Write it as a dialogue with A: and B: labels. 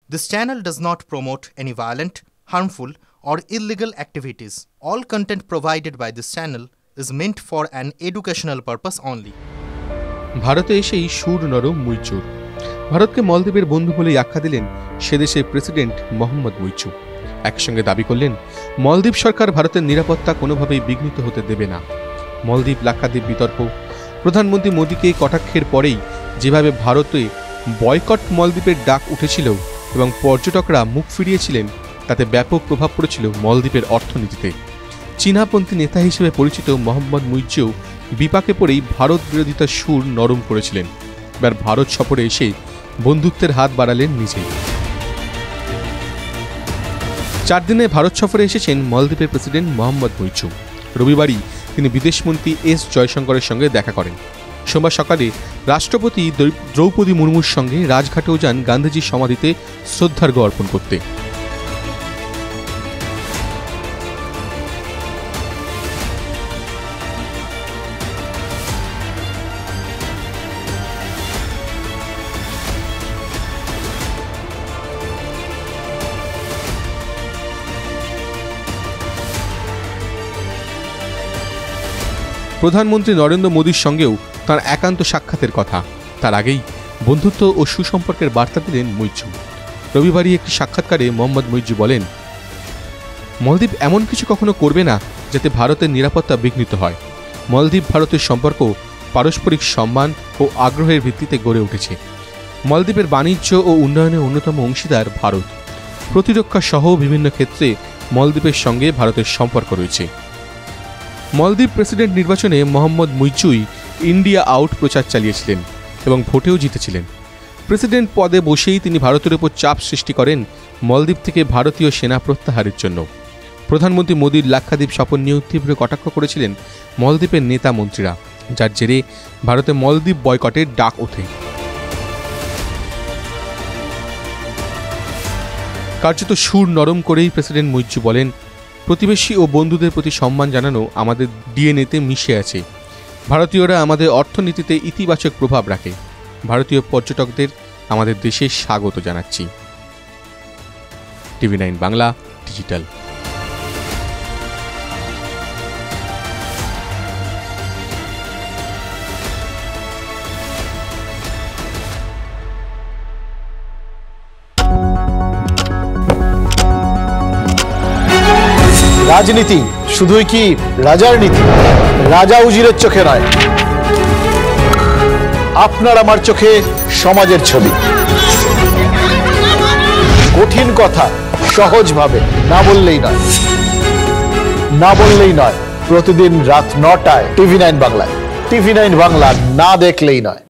A: This channel does not promote any violent, harmful, or illegal activities. All content provided by this channel is meant for an educational purpose only.
B: ভারতে এসেই সুর নরম মুইচুর। ভারতকে মলদ্বীপের বন্ধু বলেই আখ্যা দিলেন সে দেশের প্রেসিডেন্ট মোহাম্মদ মুইচু। একসঙ্গে দাবি করলেন মলদ্বীপ সরকার ভারতের নিরাপত্তা কোনোভাবেই বিঘ্নিত হতে দেবে না। মলদ্বীপ লাক্ষাদ্বীপ বিতর্ক, প্রধানমন্ত্রী মোদীকে কটাক্ষের পরেই যেভাবে ভারতে বয়কট মলদ্বীপের ডাক উঠেছিল এবং পর্যটকরা মুখ ফিরিয়েছিলেন, তাতে ব্যাপক প্রভাব পড়েছিল মলদ্বীপের অর্থনীতিতে। চীনাপন্থী নেতা হিসেবে পরিচিত মোহাম্মদ মুইচু বিপাকে পড়েই ভারত বিরোধিতার সুর নরম করেছিলেন। এবার ভারত সফরে এসে বন্ধুত্বের হাত বাড়ালেন নিজেই। 4 দিনে ভারত সফরে এসেছেন মলদ্বীপের প্রেসিডেন্ট মোহাম্মদ মুইচু। রবিবারই তিনি বিদেশমন্ত্রী এস জয়শঙ্করের সঙ্গে দেখা করেন। সোমবার সকালে রাষ্ট্রপতি দ্রৌপদী মুর্মুর সঙ্গে রাজঘাটেও যান গান্ধীজির সমাধিতে শ্রদ্ধার্ঘ্য অর্পণ করতে। প্রধানমন্ত্রী নরেন্দ্র মোদীর সঙ্গেও তাঁর একান্ত সাক্ষাতের কথা। তার আগেই বন্ধুত্ব ও সুসম্পর্কের বার্তা দিলেন মুইচু। রবিবারই একটি সাক্ষাৎকারে মোহাম্মদ মুইচু বলেন, মলদ্বীপ এমন কিছু কখনো করবে না যাতে ভারতের নিরাপত্তা বিঘ্নিত হয়। মলদ্বীপ ভারতের সম্পর্ক পারস্পরিক সম্মান ও আগ্রহের ভিত্তিতে গড়ে উঠেছে। মলদ্বীপের বাণিজ্য ও উন্নয়নের অন্যতম অংশীদার ভারত। প্রতিরক্ষা সহ বিভিন্ন ক্ষেত্রে মলদ্বীপের সঙ্গে ভারতের সম্পর্ক রয়েছে। মলদ্বীপ প্রেসিডেন্ট নির্বাচনে মোহাম্মদ মুইচুই ইন্ডিয়া আউট প্রচার চালিয়েছিলেন এবং ভোটেও জিতেছিলেন। প্রেসিডেন্ট পদে বসেই তিনি ভারতের উপর চাপ সৃষ্টি করেন মলদ্বীপ থেকে ভারতীয় সেনা প্রত্যাহারের জন্য। প্রধানমন্ত্রী মোদীর লাক্ষাদ্বীপ সফর নিয়েও তীব্র কটাক্ষ করেছিলেন মলদ্বীপের নেতা মন্ত্রীরা, যার জেরে ভারতে মলদ্বীপ বয়কটের ডাক ওঠে। কার্যত সুর নরম করেই প্রেসিডেন্ট মুইচু বলেন, প্রতিবেশী ও বন্ধুদের প্রতি সম্মান জানানো আমাদের ডিএনএতে মিশে আছে। ভারতীয়রা আমাদের অর্থনীতিতে ইতিবাচক প্রভাব রাখে। ভারতীয় পর্যটকদের আমাদের দেশে স্বাগত জানাচ্ছি। TV9 Bangla digital.
C: রাজনীতি শুধুই কি রাজার নীতি? রাজা উজিরের চোখে নয়, আপনার আমার চোখে সমাজের ছবি। কঠিন কথা সহজভাবে না বললেই নয়। প্রতিদিন রাত 9টায় TV9 বাংলায়। TV9 বাংলা না দেখলেই নয়।